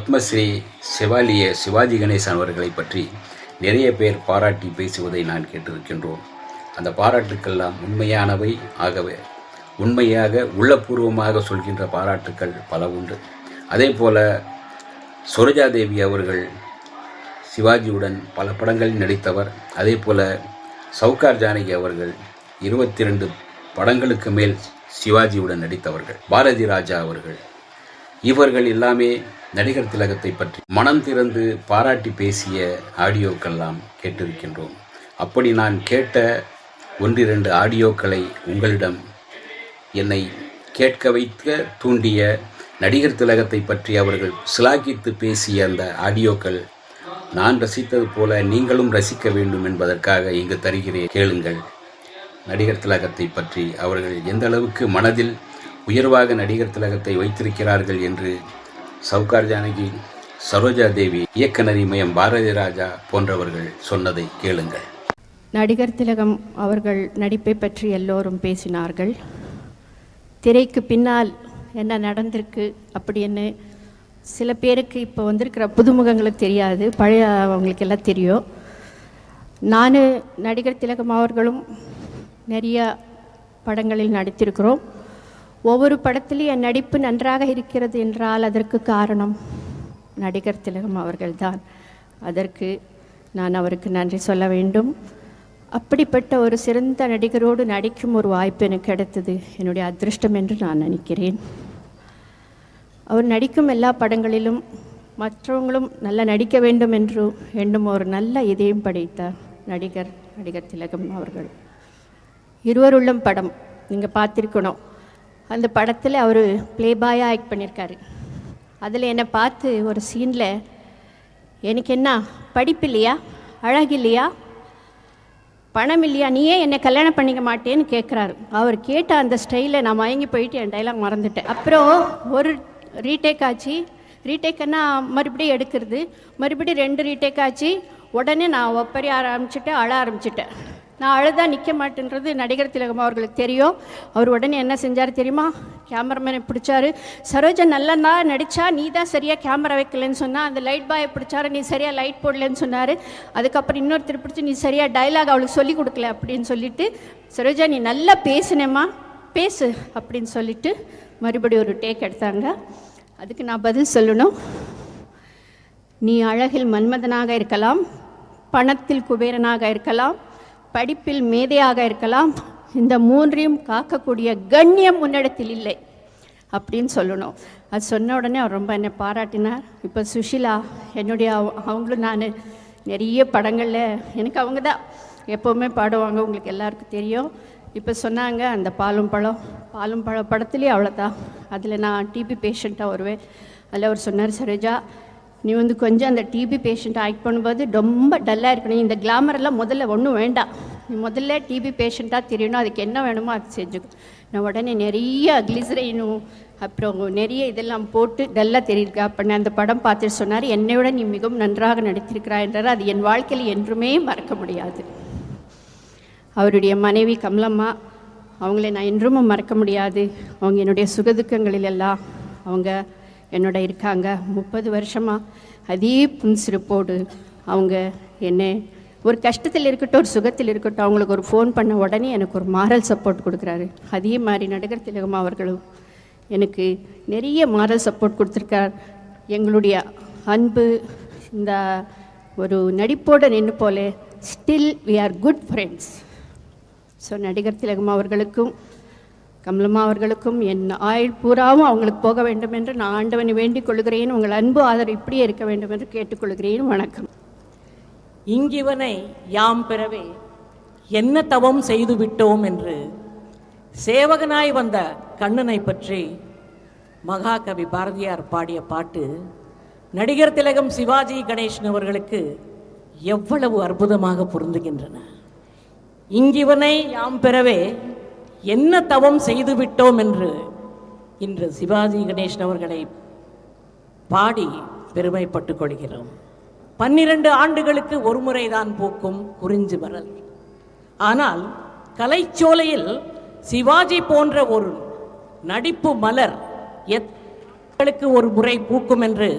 பத்மஸ்ரீ செவாலிய சிவாஜி கணேசன் அவர்களை பற்றி நிறைய பேர் பாராட்டி பேசுவதை நான் கேட்டிருக்கின்றோம். அந்த பாராட்டுக்கெல்லாம் உண்மையானவை ஆகவே உண்மையாக உள்ளபூர்வமாக சொல்கின்ற பாராட்டுக்கள் பல உண்டு. அதே போல சரோஜாதேவி அவர்கள் சிவாஜியுடன் பல படங்களில் நடித்தவர். அதே போல சவுகார் ஜானகி அவர்கள் 22 படங்களுக்கு மேல் சிவாஜியுடன் நடித்தவர்கள். பாரதி ராஜா அவர்கள், இவர்கள் எல்லாமே நடிகர் திலகத்தை பற்றி மனம் திறந்து பாராட்டி பேசிய ஆடியோக்கெல்லாம் கேட்டிருக்கின்றோம். அப்படி நான் கேட்ட 1-2 ஆடியோக்களை உங்களிடம் என்னை கேட்க வைக்க தூண்டிய நடிகர் திலகத்தை பற்றி அவர்கள் சிலாகித்து பேசிய அந்த ஆடியோக்கள் நான் ரசித்தது போல நீங்களும் ரசிக்க வேண்டும் என்பதற்காக இங்கு தருகிறேன், கேளுங்கள். நடிகர் திலகத்தை பற்றி அவர்கள் எந்த அளவுக்கு மனதில் உயர்வாக நடிகர் திலகத்தை வைத்திருக்கிறார்கள் என்று சவுகார் ஜானகி, சரோஜாதேவி, இயக்குனர் இமயம் பாரதி ராஜா போன்றவர்கள் சொன்னதை கேளுங்கள். நடிகர் திலகம் அவர்கள் நடிப்பை பற்றி எல்லோரும் பேசினார்கள். திரைக்கு பின்னால் என்ன நடந்திருக்கு அப்படின்னு சில பேருக்கு இப்போ வந்திருக்கிற புதுமுகங்களுக்கு தெரியாது, பழைய அவங்களுக்கு எல்லாம் தெரியும். நான் நடிகர் திலகம் அவர்களும் நிறைய படங்களில் நடித்திருக்கிறோம். ஒவ்வொரு படத்திலும் என் நடிப்பு நன்றாக இருக்கிறது என்றால் அதற்கு காரணம் நடிகர் திலகம் அவர்கள்தான். அதற்கு நான் அவருக்கு நன்றி சொல்ல வேண்டும். அப்படிப்பட்ட ஒரு சிறந்த நடிகரோடு நடிக்கும் ஒரு வாய்ப்பு எனக்கு கிடைத்தது என்னுடைய அதிர்ஷ்டம் என்று நான் நினைக்கிறேன். அவர் நடிக்கும் எல்லா படங்களிலும் மற்றவங்களும் நல்லா நடிக்க வேண்டும் என்று எண்ணும் ஒரு நல்ல இதயம் படைத்த நடிகர் திலகம் அவர்கள். இருவருள்ளும் படம் நீங்கள் பார்த்துருக்கணும். அந்த படத்தில் அவர் ப்ளேபாயாக ஆக்ட் பண்ணியிருக்காரு. அதில் என்னை பார்த்து ஒரு சீனில், எனக்கு என்ன படிப்பு இல்லையா, அழகு இல்லையா, பணம் இல்லையா, நீயே என்னை கல்யாணம் பண்ணிக்க மாட்டேன்னு கேட்குறாரு. அவர் கேட்ட அந்த ஸ்டைலில் நான் மயங்கி போயிட்டு என் டைலாக் மறந்துட்டேன். அப்புறம் ஒரு ரீடேக் ஆச்சு. ரீடேக்குன்னா மறுபடியும் எடுக்கிறது, மறுபடியும் 2 ரீடேக் ஆச்சு. உடனே நான் ஒப்பரிய ஆரம்பிச்சுட்டேன், அழ ஆரம்பிச்சிட்டேன். நான் அழுதான் நிற்க மாட்டேன்றது நடிகர் திலகம் அவர்களுக்கு தெரியும். அவர் உடனே என்ன செஞ்சார் தெரியுமா, கேமராமேனை பிடிச்சாரு. சரோஜா நல்லா நடித்தா, நீ தான் சரியாக கேமரா வைக்கலன்னு சொன்னால். அந்த லைட் பாயை பிடிச்சாரு, நீ சரியாக லைட் போடலன்னு சொன்னார். அதுக்கப்புறம் இன்னொருத்தர் பிடிச்சி, நீ சரியாக டைலாக் அவளுக்கு சொல்லி கொடுக்கல அப்படின்னு சொல்லிட்டு, சரோஜா நீ நல்லா பேசுனேம்மா, பேசு அப்படின்னு சொல்லிட்டு மறுபடியும் ஒரு டேக் எடுத்தாங்க. அதுக்கு நான் பதில் சொல்லணும். நீ அழகில் மன்மதனாக இருக்கலாம், பணத்தில் குபேரனாக இருக்கலாம், படிப்பில் மேதையாக இருக்கலாம், இந்த 3ஐயும் காக்கக்கூடிய கண்ணியம் உன்னிடத்தில் இல்லை அப்படின்னு சொல்லணும். அது சொன்ன உடனே அவர் ரொம்ப என்னை பாராட்டினார். இப்போ சுஷிலா என்னுடைய அவங்களும் நான் நிறைய படங்களில் எனக்கு அவங்க தான் எப்போவுமே பாடுவாங்க, உங்களுக்கு எல்லாருக்கும் தெரியும். இப்போ சொன்னாங்க அந்த பாலும் பழம் படத்துலேயே அவ்வளோதான். அதில் நான் டிபி பேஷண்ட்டாக வருவேன். அதில் அவர் சொன்னார், சரோஜா நீ கொஞ்சம் அந்த டிபி பேஷண்ட்டை ஆக்ட் பண்ணும்போது ரொம்ப டல்லாக இருக்கணும், இந்த கிளாமரெல்லாம் முதல்ல ஒன்றும் வேண்டாம், நீ முதல்ல டிபி பேஷண்ட்டாக தெரியணும், அதுக்கு என்ன வேணுமோ அது செஞ்சுக்கும். நான் உடனே நிறைய கிளிசரைனும் அப்புறம் நிறைய இதெல்லாம் போட்டு டல்லாக தெரியிருக்கா அப்படின்னு அந்த படம் பார்த்துட்டு சொன்னார், என்னை விட நீ மிகவும் நன்றாக நடித்திருக்கிறாய் என்றார். அது என் வாழ்க்கையில் என்றுமே மறக்க முடியாது. அவருடைய மனைவி கமலம்மா, அவங்கள நான் என்றும் மறக்க முடியாது. அவங்க என்னுடைய சுகதுக்கங்களில் எல்லாம் அவங்க என்னோட இருக்காங்க. 30 வருஷமாக அதே புன்சிரிப்போடு அவங்க என்ன ஒரு கஷ்டத்தில் இருக்கட்டும், ஒரு சுகத்தில் இருக்கட்டும், அவங்களுக்கு ஒரு ஃபோன் பண்ண உடனே எனக்கு ஒரு மாரல் சப்போர்ட் கொடுக்குறாரு. அதே மாதிரி நடிகர் திலகம் அவர்களும் எனக்கு நிறைய மாரல் சப்போர்ட் கொடுத்துருக்கார். எங்களுடைய அன்பு இந்த ஒரு நடிப்போடு நின்று போல still we are good friends. So நடிகர் திலகம் அவர்களுக்கும் கமலம்மா அவர்களுக்கும் என் ஆயுள் பூராவும் அவங்களுக்கு போக வேண்டும் என்று நான் ஆண்டவனை வேண்டிக் கொள்கிறேன். உங்கள் அன்பு ஆதரவு இப்படியே இருக்க வேண்டும் என்று கேட்டுக்கொள்கிறேன். வணக்கம். இங்கிவனை யாம் பெறவே என்ன தவம் செய்து விட்டோம் என்று சேவகனாய் வந்த கண்ணனை பற்றி மகாகவி பாரதியார் பாடிய பாட்டு நடிகர் திலகம் சிவாஜி கணேசன் அவர்களுக்கு எவ்வளவு அற்புதமாக பொருந்துகின்றன. இங்கிவனை யாம் பெறவே என்ன தவம் செய்து விட்டோம் என்று இன்று சிவாஜி கணேசன் அவர்களை பாடி பெருமைப்பட்டுக் கொள்கிறோம். 12 ஆண்டுகளுக்கு ஒரு முறைதான் பூக்கும் குறிஞ்சி மலர். ஆனால் கலைச்சோலையில் சிவாஜி போன்ற ஒரு நடிப்பு மலர் எத்தனைக்கு ஒரு முறை பூக்கும் என்று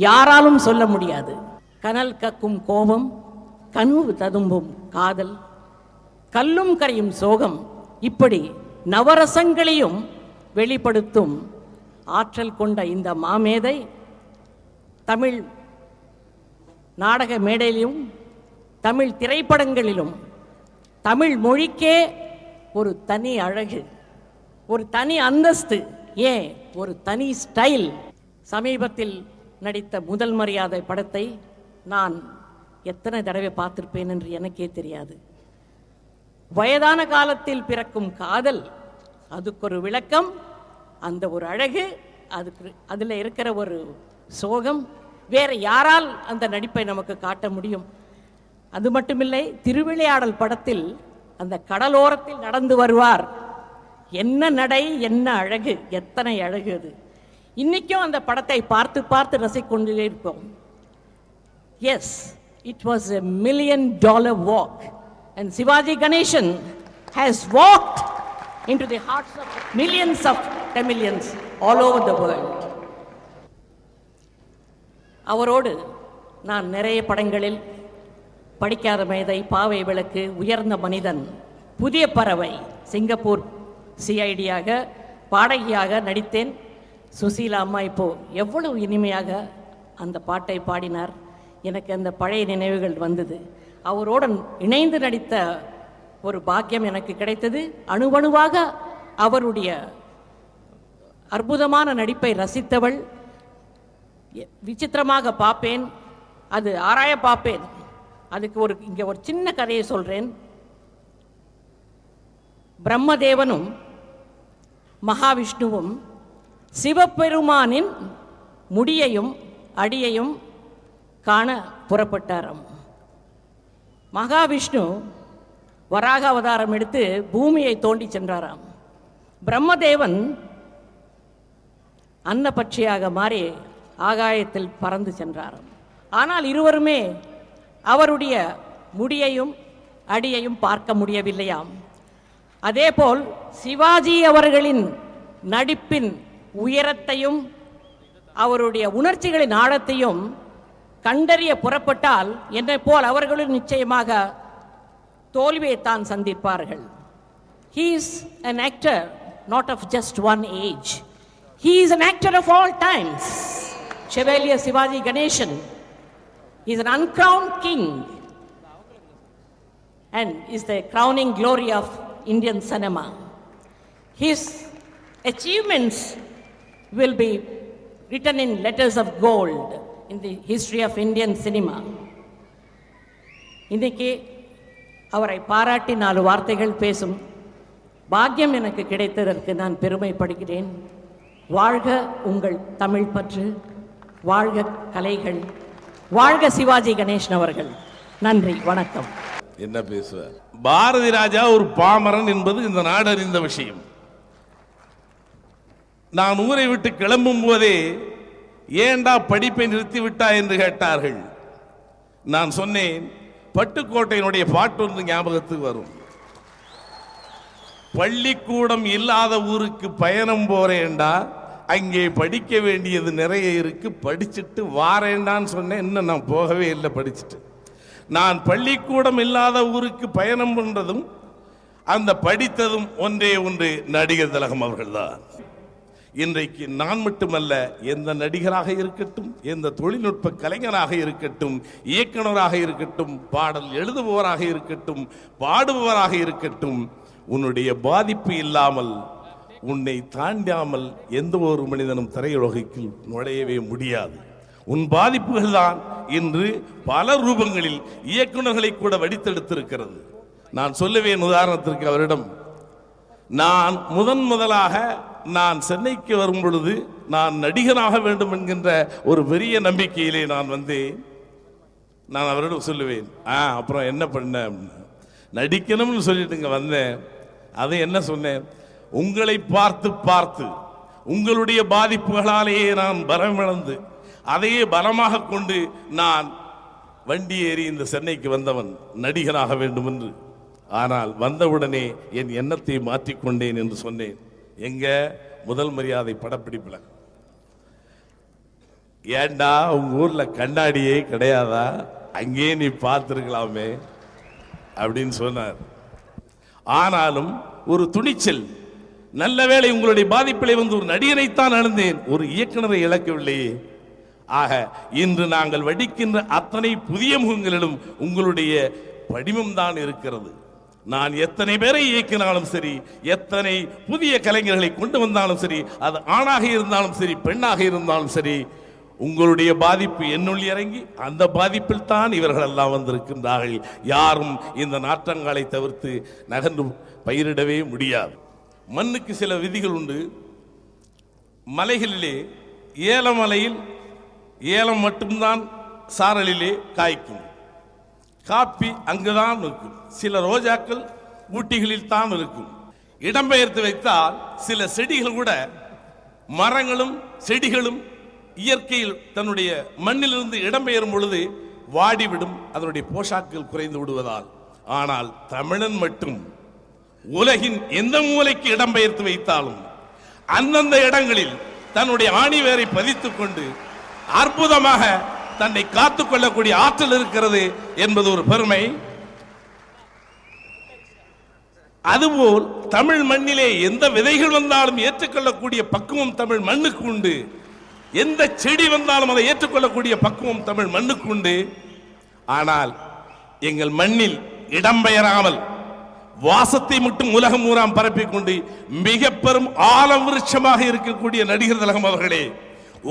யாராலும் சொல்ல முடியாது. கனல் கக்கும் கோபம், கனவு ததும்பும் காதல், கல்லும் கரையும் சோகம், இப்படி நவரசங்களையும் வெளிப்படுத்தும் ஆற்றல் கொண்ட இந்த மாமேதை தமிழ் நாடக மேடையிலும் தமிழ் திரைப்படங்களிலும் தமிழ் மொழிக்கே ஒரு தனி அழகு, ஒரு தனி அந்தஸ்து, ஏன் ஒரு தனி ஸ்டைல். சமீபத்தில் நடித்த முதல் மரியாதை படத்தை நான் எத்தனை தடவை பார்த்திருப்பேன் என்று எனக்கே தெரியாது. வயதான காலத்தில் பிறக்கும் காதல், அதுக்கு ஒரு விளக்கம், அந்த ஒரு அழகு, அதுக்கு அதில் இருக்கிற ஒரு சோகம், வேற யாரால் அந்த நடிப்பை நமக்கு காட்ட முடியும்? அது மட்டுமில்லை, திருவிளையாடல் படத்தில் அந்த கடலோரத்தில் நடந்து வருவார். என்ன நடை, என்ன அழகு, எத்தனை அழகு அது! இன்னைக்கும் அந்த படத்தை பார்த்து பார்த்து ரசிக்கொண்டே இருப்போம். Yes, it was a $1 million walk and Sivaji Ganesan has walked into the hearts of millions of Tamilians all over the world. அவரோடு நான் நிறைய படங்களில் படிக்காத மேதை, பாவை விளக்கு, உயர்ந்த மனிதன், புதிய பறவை, சிங்கப்பூர் சிஐடியாக பாடகியாக நடித்தேன். சுசீலா அம்மா இப்போ எவ்வளவு இனிமையாக அந்த பாட்டை பாடினார். எனக்கு அந்த பழைய நினைவுகள் வந்தது. அவரோடு இணைந்து நடித்த ஒரு பாக்கியம் எனக்கு கிடைத்தது. அணுவணுவாக அவருடைய அற்புதமான நடிப்பை ரசித்தவள். விசித்திரமாக பார்ப்பேன், அது ஆராய பார்ப்பேன். அதுக்கு இங்கே ஒரு சின்ன கதையை சொல்கிறேன். பிரம்மதேவனும் மகாவிஷ்ணுவும் சிவபெருமானின் முடியையும் அடியையும் காண புறப்பட்டாராம். மகாவிஷ்ணு வராக அவதாரம் எடுத்து பூமியை தோண்டி சென்றாராம். பிரம்மதேவன் அன்னபட்சியாக மாறி ஆகாயத்தில் பறந்து சென்றாராம். ஆனால் இருவருமே அவருடைய முடியையும் அடியையும் பார்க்க முடியவில்லையாம். அதேபோல் சிவாஜி அவர்களின் நடிப்பின் உயரத்தையும் அவருடைய உணர்ச்சிகளின் ஆழத்தையும் கண்டறிய புறப்பட்டால் என்னை போல் அவர்களும் நிச்சயமாக தோல்வியை தான் சந்திப்பார்கள். He is an actor not of just one age. He is an actor of all times. Chevalier Sivaji Ganesan is an uncrowned king and is the crowning glory of Indian cinema. His achievements will be written in letters of gold in the history of Indian cinema. இன்னைக்கு அவரை பாராட்டி 4 வார்த்தைகள் பேசும் பாக்கியம் எனக்கு கிடைத்ததற்கு நான் பெருமைப்படுகிறேன். வாழ்க உங்கள் தமிழ் பற்று, வாழ்க கலைகள், வாழ்க சிவாஜி கணேசன் அவர்கள். நன்றி, வணக்கம். என்ன பேசுவார்? பாரதி ராஜா ஒரு பாமரன் என்பது இந்த நாடு அறிந்த விஷயம். நான் ஊரை விட்டு கிளம்பும் போதே ஏண்டா படிப்பை நிறுத்திவிட்டா என்று கேட்டார்கள். நான் சொன்னேன், பட்டுக்கோட்டையினுடைய பாட்டு ஒன்று ஞாபகத்துக்கு வரும். பள்ளிக்கூடம் இல்லாத ஊருக்கு பயணம் போறேன்டா, அங்கே படிக்க வேண்டியது நிறைய இருக்கு, படிச்சுட்டு வாரேண்டான்னு சொன்னேன். இன்னும் நான் போகவே இல்லை படிச்சுட்டு. நான் பள்ளிக்கூடம் இல்லாத ஊருக்கு பயணம் பண்றதும் அந்த படித்ததும் ஒன்றே ஒன்று, நடிகர் திலகம் அவர்கள்தான். இன்றைக்கு நான் மட்டுமல்ல, எந்த நடிகராக இருக்கட்டும், எந்த தொழில்நுட்ப கலைஞராக இருக்கட்டும், இயக்குனராக இருக்கட்டும், பாடல் எழுதுபவராக இருக்கட்டும், பாடுபவராக இருக்கட்டும், உன்னுடைய பாதிப்பு இல்லாமல், உன்னை தாண்டாமல் எந்த ஒரு மனிதனும் திரையுலகில் நுழையவே முடியாது. உன் பாதிப்புகள் தான் இன்று பல ரூபங்களில் இயக்குநர்களை கூட வடித்தெடுத்திருக்கிறது. நான் சொல்லுவேன், உதாரணத்திற்கு அவரிடம், நான் முதலாக நான் சென்னைக்கு வரும் பொழுது நான் நடிகனாக வேண்டும் என்கின்ற ஒரு பெரிய நம்பிக்கையிலே நான் வந்தேன். நான் அவரிடம் சொல்லுவேன், அப்புறம் என்ன பண்ண, நடிக்கணும்னு சொல்லிட்டு இங்க வந்தேன். அதை என்ன சொன்னேன், உங்களை பார்த்து பார்த்து உங்களுடைய பாதிப்புகளாலேயே நான் பலமிழந்து அதையே பலமாக கொண்டு நான் வண்டி ஏறி இந்த சென்னைக்கு வந்தவன் நடிகனாக வேண்டும் என்று. ஆனால் வந்தவுடனே என் எண்ணத்தை மாற்றிக்கொண்டேன் என்று சொன்னேன். எங்க முதல் மரியாதை படப்பிடிப்பில் ஏண்டா உங்க ஊர்ல கண்ணாடியே கிடையாதா, அங்கே நீ பார்த்திருக்கலாமே அப்படின்னு சொன்னார். ஆனாலும் ஒரு துணிச்சல், நல்ல வேளை உங்களுடைய பாதிப்பிலே வந்து ஒரு நடிகனைத்தான் அழுந்தேன், ஒரு இயக்குனரை இழக்கவில்லையே. ஆக இன்று நாங்கள் வடிக்கின்ற அத்தனை புதிய முகங்களிலும் உங்களுடைய படிமம் தான் இருக்கிறது. நான் எத்தனை பேரை இயக்கினாலும் சரி, எத்தனை புதிய கலைஞர்களை கொண்டு வந்தாலும் சரி, அது ஆணாக இருந்தாலும் சரி பெண்ணாக இருந்தாலும் சரி, உங்களுடைய பாதிப்பு என்னுள் இறங்கி அந்த பாதிப்பில் தான் இவர்கள் எல்லாம் வந்திருக்கின்றார்கள். யாரும் இந்த நாற்றங்காலை தவிர்த்து நகர்ந்து பயிரிடவே முடியாது. மண்ணுக்கு சில விதிகள் உண்டு. மலைகளிலே ஏலமலையில் ஏலம் மட்டும்தான் சாரலிலே காய்க்கும், காப்பி அங்குதான் இருக்கும். சில ரோஜாக்கள் ஊட்டிகளில் தான் இருக்கும். இடம்பெயர்த்து வைத்தால் சில செடிகள் கூட, மரங்களும் செடிகளும் இயற்கையில் தன்னுடைய மண்ணிலிருந்து இடம்பெயரும் பொழுது வாடிவிடும், அதனுடைய போஷாக்குகள் குறைந்து விடுவதால். ஆனால் தமிழன் மட்டும் உலகின் எந்த மூலைக்கு இடம்பெயர்த்து வைத்தாலும் அந்தந்த இடங்களில் தன்னுடைய ஆணிவேரை பதித்துக் கொண்டு அற்புதமாக தன்னை காத்துக் கொள்ளக்கூடிய ஆற்றல் இருக்கிறது என்பது ஒரு பெருமை. அதுபோல் தமிழ் மண்ணிலே எந்த விதைகள் வந்தாலும் ஏற்றுக்கொள்ளக்கூடிய பக்குவம் தமிழ் மண்ணுக்கு உண்டு. எந்த செடி வந்தாலும் அதை ஏற்றுக்கொள்ளக்கூடிய பக்குவம் தமிழ் மண்ணுக்கு உண்டு. ஆனால் எங்கள் மண்ணில் இடம்பெயராமல் வாசத்தை மட்டும் உலகம் ஊராம் பரப்பிக் கொண்டு மிக பெரும் ஆலம் விருட்சமாக இருக்கக்கூடிய நடிகர் திலகம் அவர்களே,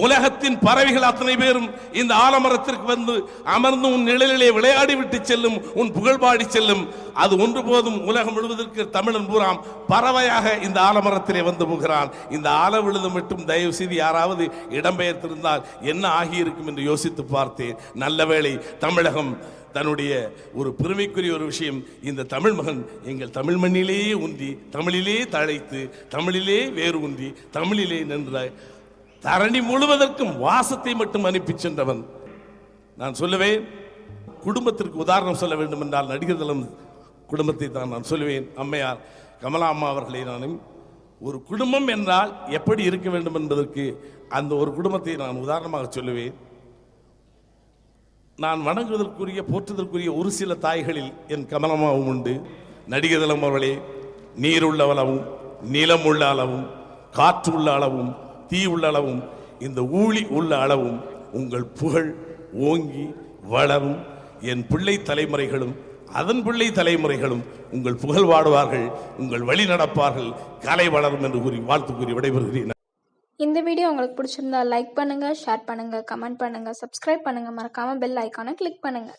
உலகத்தின் பறவைகள் அத்தனை பேரும் இந்த ஆலமரத்திற்கு வந்து அமர்ந்து உன் நிழலிலே விளையாடி விட்டு செல்லும், உன் புகழ்பாடி செல்லும். அது ஒன்று போதும், உலகம் முழுவதற்கு தமிழன் பூராம் பறவையாக இந்த ஆலமரத்திலே வந்து போகிறான். இந்த ஆல விழுது மட்டும் தயவு செய்து யாராவது இடம்பெயர்த்திருந்தால் என்ன ஆகியிருக்கும் என்று யோசித்து பார்த்தேன். நல்ல வேளை தமிழகம் தன்னுடைய ஒரு பெருமைக்குரிய ஒரு விஷயம், இந்த தமிழ் மகன் எங்கள் தமிழ் மண்ணிலேயே ஊன்றி, தமிழிலே தழைத்து, தமிழிலே வேறு ஊன்றி, தமிழிலே நின்ற தரணி முழுவதற்கும் வாசத்தை மட்டும் அனுப்பி சென்றவன். நான் சொல்லுவேன், குடும்பத்திற்கு உதாரணம் சொல்ல வேண்டும் என்றால் நடிகர் திலகம் குடும்பத்தை தான் நான் சொல்லுவேன். அம்மையார் கமலா அம்மா அவர்களை நானும் ஒரு குடும்பம் என்றால் எப்படி இருக்க வேண்டும் என்பதற்கு அந்த ஒரு குடும்பத்தை நான் உதாரணமாக சொல்லுவேன். நான் வணங்குவதற்குரிய போற்றுவதற்குரிய ஒரு சில தாய்களில் என் கமலம்மாவும் உண்டு. நடிகர் திலகம் அவர்களே, நீர் உள்ள அளவும், நிலம் உள்ள அளவும், காற்று உள்ள அளவும், தீ உள்ள அளவும், இந்த ஊழி உள்ள அளவும் உங்கள் புகழ் ஓங்கி வளரும். என் பிள்ளை தலைமுறைகளும் அதன் பிள்ளை தலைமுறைகளும் உங்கள் புகழ் வாடுவார்கள், உங்கள் வழி நடப்பார்கள், கலை வளரும் என்று கூறி வாழ்த்து கூறி விடைபெறுகிறேன். இந்த வீடியோ உங்களுக்கு பிடிச்சிருந்தா லைக் பண்ணுங்க, ஷேர் பண்ணுங்க, கமெண்ட் பண்ணுங்க, சப்ஸ்கிரைப் பண்ணுங்க, மறக்காம பெல் ஐகானை கிளிக் பண்ணுங்க.